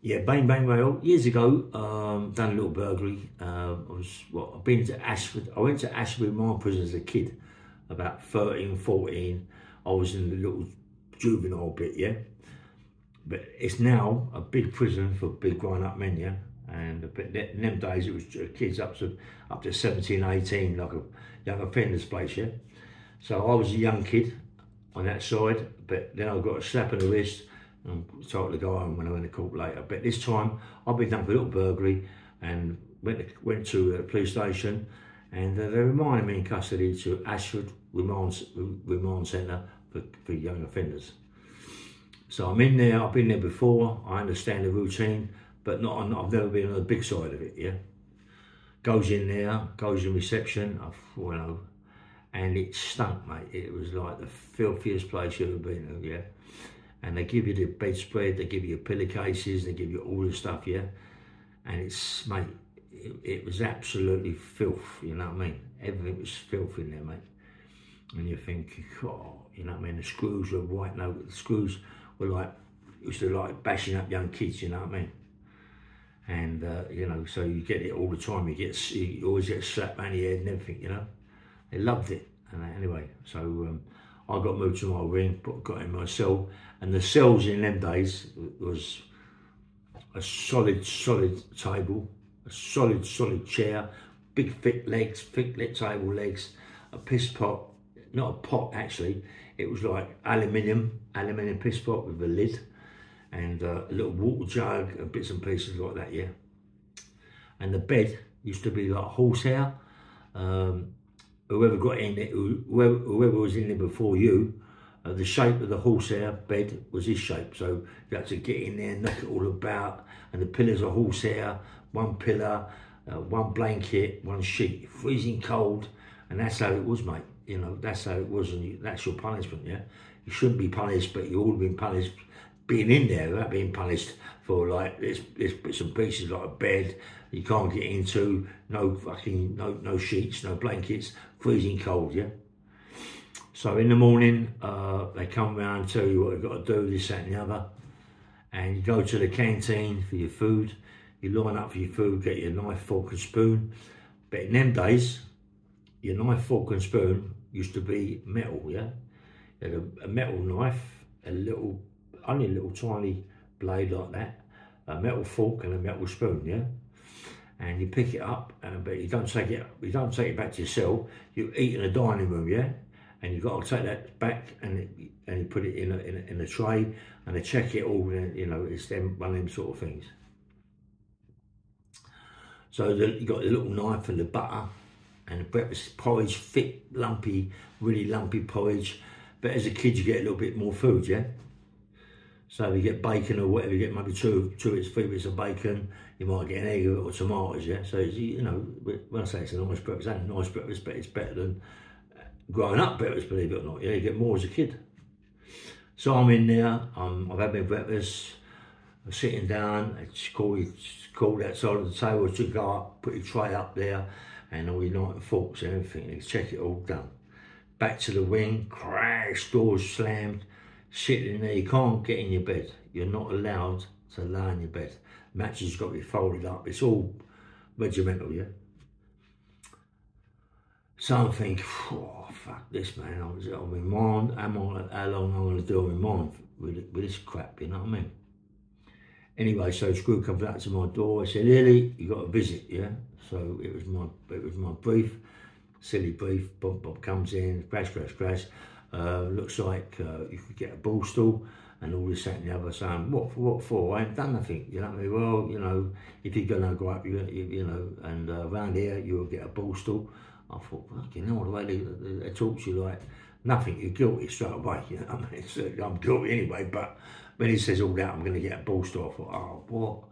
Yeah, bang bang rail. Years ago, done a little burglary. I've been to Ashford. I went to Ashford remand prison as a kid, about 13, 14. I was in the little juvenile bit, yeah. But it's now a big prison for big grown-up men, yeah. And but in them days, it was kids up to 17, 18, like a young offenders place, yeah. So I was a young kid on that side, but then I got a slap on the wrist and told to go home when I went to court later. But this time I've been done for a little burglary and went to the police station, and they reminded me in custody to Ashford remand centre for young offenders. So I'm in there. I've been there before. I understand the routine, but I've never been on the big side of it. Yeah, goes in there, goes in reception. And it stunk, mate. It was like the filthiest place you've ever been to, yeah. And they give you the bedspread, they give you pillowcases, they give you all this stuff, yeah. And it's, mate, it was absolutely filth, you know what I mean? Everything was filth in there, mate. And you think, oh, you know what I mean? The screws were right, no, the screws were like, used to like bashing up young kids, you know what I mean? And, you know, so you get it all the time. You always get slapped around the head and everything, you know? They loved it. And anyway, so I got moved to my wing, got in my cell, and the cells in them days was a solid table, a solid chair, big thick table legs, a piss pot, not a pot actually, it was like aluminium piss pot with a lid, and a little water jug and bits and pieces like that, yeah. And the bed used to be like horsehair. Whoever got in it, whoever was in there before you, the shape of the horsehair bed was this shape. So you had to get in there, knock it all about, and the pillars are horsehair, one pillar, one blanket, one sheet, freezing cold, and that's how it was, mate. You know, that's how it was, and that's your punishment, yeah? You shouldn't be punished, but you all been punished being in there without being punished for like this bits and pieces, like a bed you can't get into, no sheets, no blankets, freezing cold, yeah. So in the morning, they come round and tell you what you've got to do, this, that and the other, and you go to the canteen for your food, you line up for your food, get your knife, fork and spoon. But in them days, your knife, fork and spoon used to be metal, yeah. You had a metal knife, only a little tiny blade like that, a metal fork and a metal spoon, yeah. And you pick it up, but you don't take it back to your cell. You eat in the dining room, yeah. And you've got to take that back and you put it in a tray, and they check it all. You know, it's one of them sort of things. So you got the little knife and the butter and the breakfast porridge, thick, lumpy, really lumpy porridge. But as a kid, you get a little bit more food, yeah. So you get bacon or whatever, you get maybe three bits of bacon, you might get an egg or tomatoes, yeah? So, you know, when I say it's a nice breakfast, it's a nice breakfast, but it's better than growing up breakfast, believe it or not, yeah? You get more as a kid. So I'm in there, I've had my breakfast, I'm sitting down, it's called outside of the table to go up, put your tray up there, and all your knife and forks and everything, and check it all done. Back to the wing, crash, doors slammed, sitting in there, you can't get in your bed. You're not allowed to lie in your bed. Mattress got to be folded up. It's all regimental, yeah? So I'm thinking, oh, fuck this, man. I'm remand. How long am I going to do on remand with this crap, you know what I mean? Anyway, so Screw comes out to my door. I said, Lily, you got a visit, yeah? So it was my brief, silly brief. Bob comes in, crash. Looks like you could get a borstal and all this, that and the other, saying, what for? I ain't done nothing, you know what I mean? Well, you know, if you're going to go up, you know, and around here, you'll get a borstal. I thought, fucking hell, the way they talk to you like nothing, you're guilty straight away, you know what I mean? So I'm guilty anyway, but when he says all that, I'm going to get a borstal, I thought, oh, what?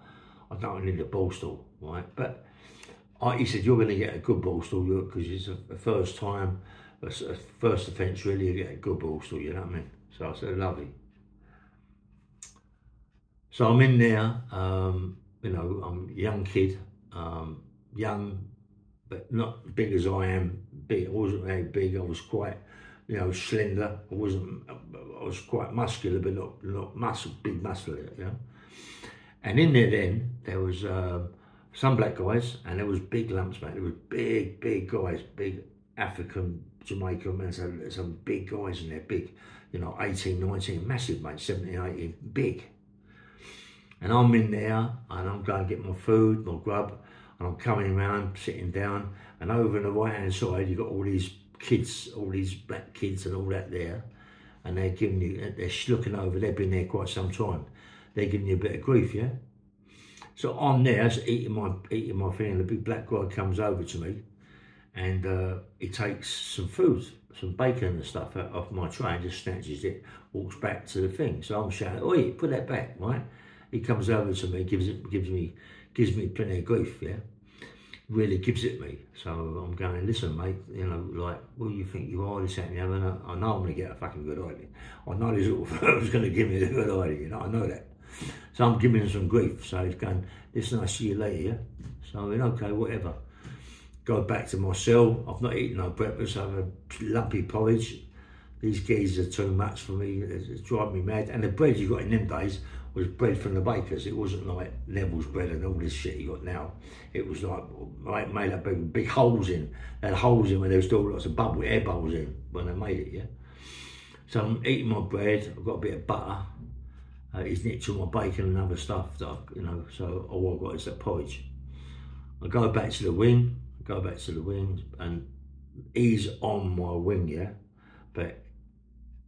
I don't need a borstal, right? But he said, you're going to get a good borstal because it's a first time, a first offence really, you get a good borstal, you know what I mean? So I said, lovely. So I'm in there, you know, I'm a young kid, young, but not big as I am. Big, I wasn't very big. I was quite, you know, slender. I was quite muscular, but not big muscular, you know. And in there then, there was some black guys, and there was big lumps, mate. There was big guys, big African, Jamaican, and some big guys in there, big, you know, 18, 19, massive, mate, 17, 18, big. And I'm in there, and I'm going to get my food, my grub, and I'm coming around, sitting down, and over on the right-hand side, you've got all these kids, all these black kids and all that there, and they're giving you, they're looking over, they've been there quite some time. They're giving you a bit of grief, yeah? So I'm there, so eating my thing, and the big black guy comes over to me, and he takes some food, some bacon and stuff off my tray, and just snatches it, walks back to the thing. So I'm shouting, "Oi, put that back," right? He comes over to me, gives me plenty of grief, yeah? Really gives it me. So I'm going, "Listen, mate, you know, like, what do you think you are, this, that, and the other?" And I know I'm going to get a fucking good idea. I know this little fellow's going to give me a good idea, you know, I know that. So I'm giving him some grief. So he's going, "Listen, I'll see you later, yeah?" So I went, "Okay, whatever." Go back to my cell. I've not eaten no breakfast. I've had lumpy porridge. These geezers are too much for me. It's driving me mad. And the bread you got in them days was bread from the bakers. It wasn't like Neville's bread and all this shit you got now. It was like made up big holes in. They had holes in where there was still lots of air bubbles in when they made it, yeah? So I'm eating my bread. I've got a bit of butter. He's nicked to my bacon and other stuff that you know. So all I've got is that porridge. I go back to the wing. And he's on my wing, yeah? But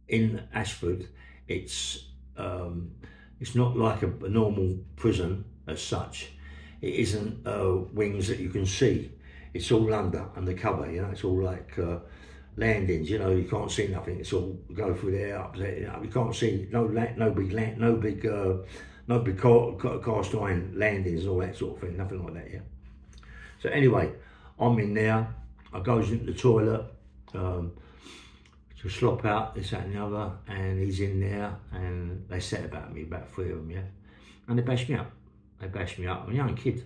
in Ashford, it's not like a normal prison as such. It isn't wings that you can see. It's all undercover, you know. It's all like landings, you know. You can't see nothing. It's all go through there, up there. You know, you can't see no big cast iron landings and all that sort of thing. Nothing like that, yeah. So anyway, I'm in there. I goes into the toilet to slop out this, that, and the other, and he's in there, and they set about me, about 3 of them, yeah, and they bashed me up. I'm a young kid,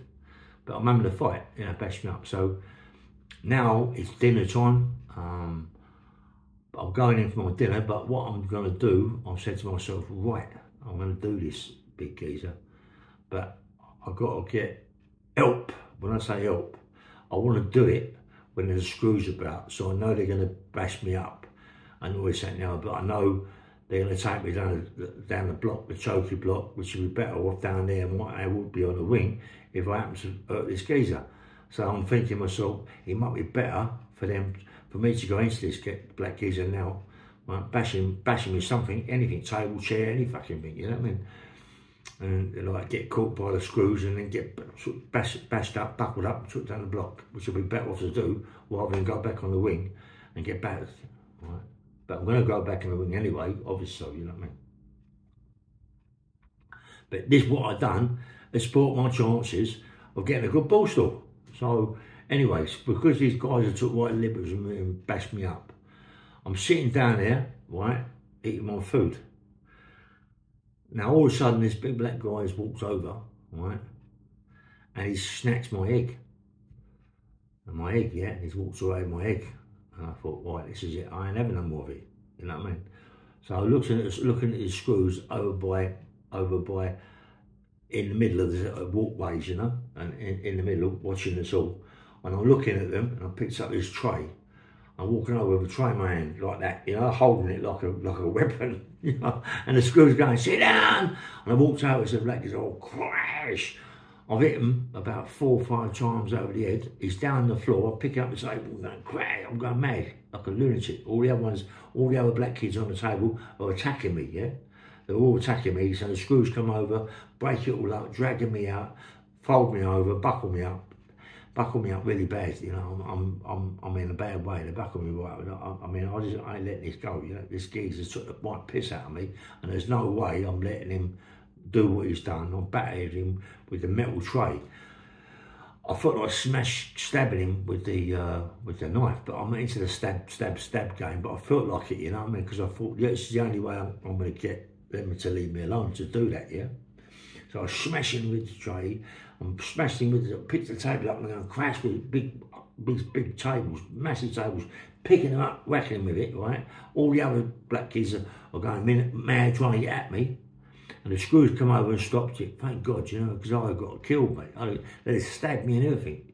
but I'm having a fight, you know, bashed me up. So now it's dinner time. I'm going in for my dinner, but what I'm going to do, I said to myself, right, I'm going to do this, big geezer, but I've got to get help. When I say help, I want to do it when there's screws about, so I know they're going to bash me up and all this and now, but I know they're going to take me down the block, the chokey block, which would be better off down there than what I would be on the wing if I happen to hurt this geezer. So I'm thinking to myself, it might be better for me to go into this black geezer now, right, bashing me something, anything, table, chair, any fucking thing, you know what I mean? And like get caught by the screws and then get sort of bashed up, buckled up, and took down the block, which would be better off to do rather than go back on the wing and get battered. Right? But I'm going to go back in the wing anyway, obviously, you know what I mean? But this, what I've done, has spoilt my chances of getting a good borstal. So, anyways, because these guys have took right liberties and bashed me up, I'm sitting down there, right, eating my food. Now all of a sudden this big black guy has walked over, right, and he's snatched my egg. And my egg, yeah, and he's walked away with my egg. And I thought, right, this is it, I ain't having no more of it, you know what I mean? So I was looking at his screws over by, in the middle of the walkways, you know, and in the middle, watching us all. And I'm looking at them, and I picked up his tray. I'm walking over with a tray in my hand, like that, you know, holding it like a weapon, you know, and the screw's going, "Sit down!" And I walked over to the black, he's all crash. I've hit him about 4 or 5 times over the head. He's down on the floor, picking up the table, going crash. I'm going mad, like a lunatic. All the other black kids on the table are attacking me, yeah? They're all attacking me, so the screws come over, break it all up, dragging me out, fold me over, buckle me up really bad, you know. I'm in a bad way. They buckle me right. I mean, I ain't letting this go. You know, this geezer's took the white piss out of me, and there's no way I'm letting him do what he's done. I'm battered him with the metal tray. I thought I'd stabbing him with the knife, but I'm not into the stab game. But I felt like it, you know what I mean? Because I thought, yeah, this is the only way I'm going to get them to leave me alone to do that, yeah. So I was smashing with the tray. I'm smashing with it, picked the table up and I'm going to crash with big tables, massive tables, picking them up, whacking them with it, right? All the other black kids are going mad trying to get at me. And the screws come over and stopped it. Thank God, you know, because I got killed, mate. They stabbed me and everything.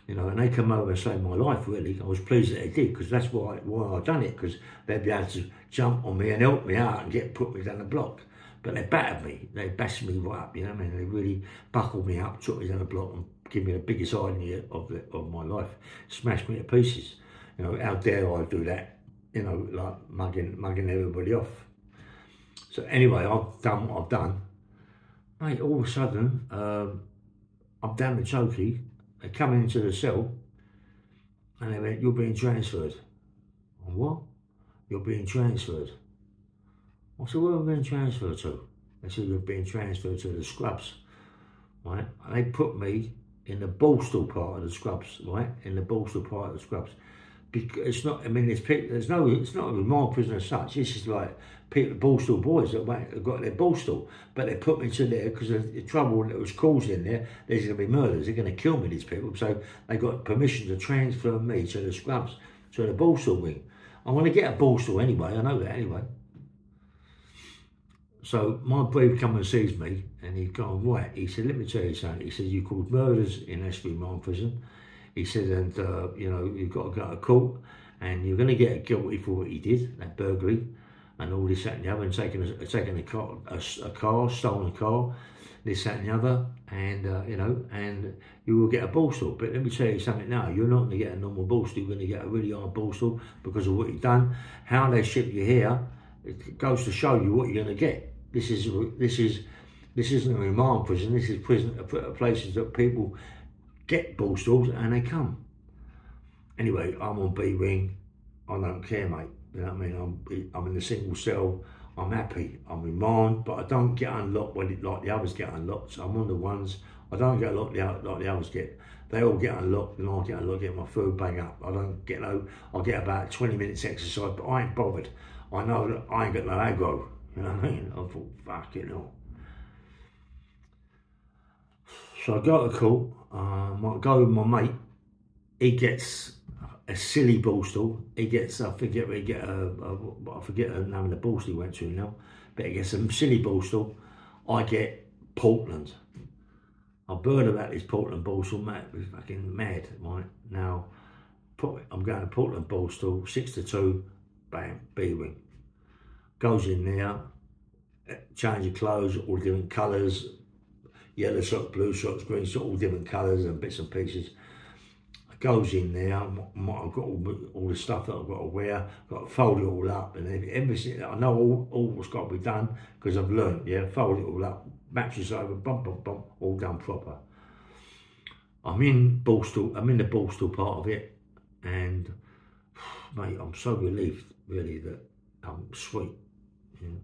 You know, and they come over and saved my life, really. I was pleased that they did, because that's why I done it, because they'd be able to jump on me and help me out and put me down the block. But they battered me. They bashed me right up, you know what I mean? They really buckled me up, took me down the block and gave me the biggest idea of my life. Smashed me to pieces. You know, how dare I do that? You know, like mugging everybody off. So anyway, I've done what I've done. Mate, all of a sudden, I'm down the chokey. They come into the cell and they went, "You're being transferred." And what? "You're being transferred." I said, "Where am I being transferred to?" They said, "You're being transferred to the scrubs." Right? And they put me in the borstal part of the scrubs, right? In the borstal part of the scrubs. Because it's not, I mean, it's not a remand prison as such. This is like people, borstal boys that have got their borstal, but they put me to there because of the trouble that was caused in there. There's going to be murders. They're going to kill me, these people. So they got permission to transfer me to the scrubs, to the borstal wing. I'm going to get a borstal anyway. I know that anyway. So my brief comes and sees me, and he's gone, "Right," he said, "Let me tell you something." He said, "You caused murders in Ashford remand prison." He said, "And you know, you've got to go to court, and you're going to get guilty for what you did, that burglary, and all this, that, and the other, and taking a car, stolen a car, this, that, and the other, and you know, and you will get a borstal. But let me tell you something now, you're not going to get a normal borstal. You're going to get a really hard borstal because of what you've done. How they ship you here, it goes to show you what you're going to get. This isn't a remand prison. This is places that people get borstals and they come. Anyway, I'm on B wing. I don't care, mate. You know what I mean? I'm in a single cell. I'm happy. I'm remand, but I don't get unlocked like the others get unlocked. So I'm on the ones. I don't get unlocked like the others get. They all get unlocked, and I get unlocked, get my food bang up. I don't get no. I get about 20 minutes exercise, but I ain't bothered. I know that I ain't got no aggro. You know what I mean? I thought, fuck it all. So I go to court. I go with my mate. He gets a silly borstal. He gets, I forget the name of the borstal he went to now, but he gets a silly borstal. I get Portland. I've heard about this Portland borstal, mate. It was fucking mad, right? Now, I'm going to Portland borstal, 6 to 2, bam, B wing. Goes in there, change your clothes, all different colours, yellow socks, blue socks, green socks, all different colours and bits and pieces. Goes in there, I've got all the stuff that I've got to wear, I've got to fold it all up and everything. I know all what's got to be done because I've learned, yeah, fold it all up, matches over, bump, bump, bump, all done proper. I'm in the borstal part of it, and mate, I'm so relieved, really, that I'm sweet. You know?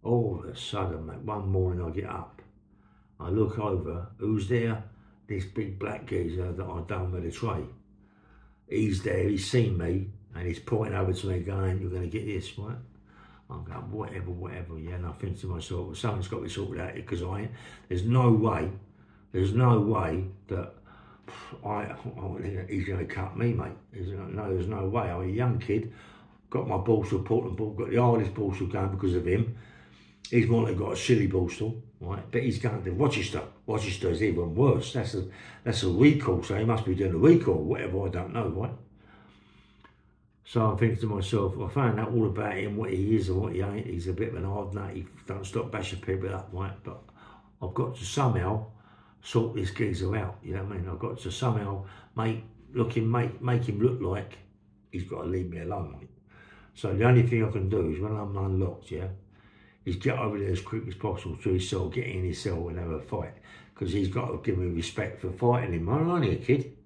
All of a sudden, mate, one morning I get up, I look over, who's there? This big black geezer that I done with the tray. He's there, he's seen me, and he's pointing over to me going, "You're going to get this, right?" I'm going, whatever, yeah. And I think to myself, well, something's got to be sorted out here, because I ain't, there's no way that he's going to cut me, mate. There's no way. I'm a young kid, got my borstal, Portland ball, got the hardest borstal going because of him. He's more like got a silly borstal, right? But he's going to Rochester. Rochester is even worse. That's a recall, so he must be doing a recall, whatever, I don't know, right? So I'm thinking to myself, I found out all about him, what he is and what he ain't. He's a bit of an hard nut. He don't stop bashing people up, right? But I've got to somehow sort this geezer out, you know what I mean? I've got to somehow make him look like he's got to leave me alone, mate. So the only thing I can do is, when I'm unlocked, yeah, is get over there as quick as possible to his cell, get in his cell and have a fight. Because he's got to give me respect for fighting him. I'm only a kid.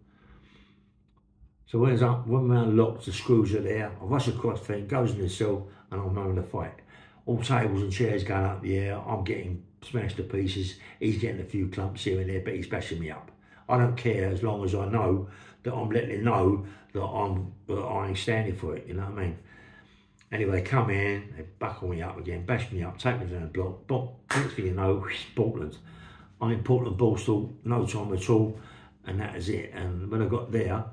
So when we're unlocked, the screws are there, I rush across the thing, goes in the cell, and I'm having a fight. All tables and chairs going up the air, I'm getting smashed to pieces, he's getting a few clumps here and there, but he's bashing me up. I don't care, as long as I know that I'm letting him know that I ain't standing for it, you know what I mean? Anyway, come in, they buckle me up again, bash me up, take me down the block, but next thing you know, Portland. I'm in Portland borstal, no time at all, and that is it. And when I got there,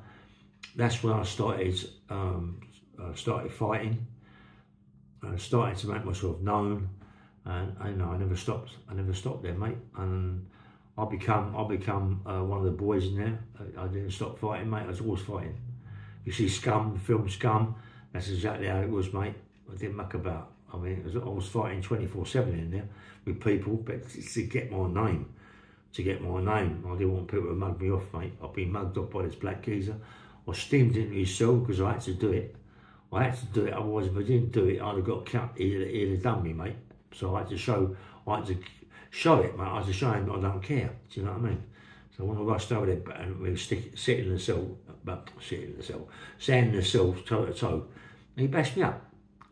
that's when I started fighting. I started to make myself known. and you know, I never stopped there, mate. And I become one of the boys in there. I didn't stop fighting, mate. I was always fighting. You see Scum, the film Scum, that's exactly how it was, mate. I didn't muck about. I mean, I was fighting 24/7 in there with people, but to get my name. I didn't want people to mug me off, mate. I've been mugged off by this black geezer. I steamed into his cell because I had to do it. Otherwise if I didn't do it, I'd have got cut. He'd have done me, mate. So I had to show it, mate. I had to show him that I don't care. Do you know what I mean? So when I rushed over there and we were sitting in the cell, standing in the cell toe to toe, he bashed me up.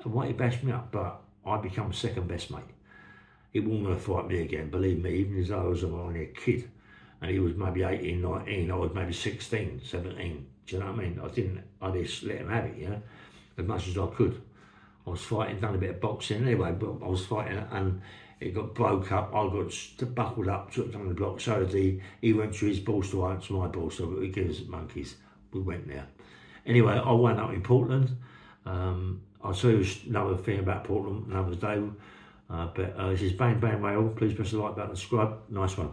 And what he bashed me up, but I become second best, mate. He wouldn't want to fight me again, believe me, even as I was only a kid. And he was maybe 18, 19, I was maybe 16, 17. Do you know what I mean? I just let him have it, you know, as much as I could. I was fighting, done a bit of boxing anyway, but I was fighting and it got broke up. I got buckled up, took down the block, so did he went to his borstal, I went to my borstal, but we gave us monkeys. We went there. Anyway, I wound up in Portland. I'll tell you another thing about Portland another day. This is Bang Bang Rail. Please press the like button, subscribe. Nice one.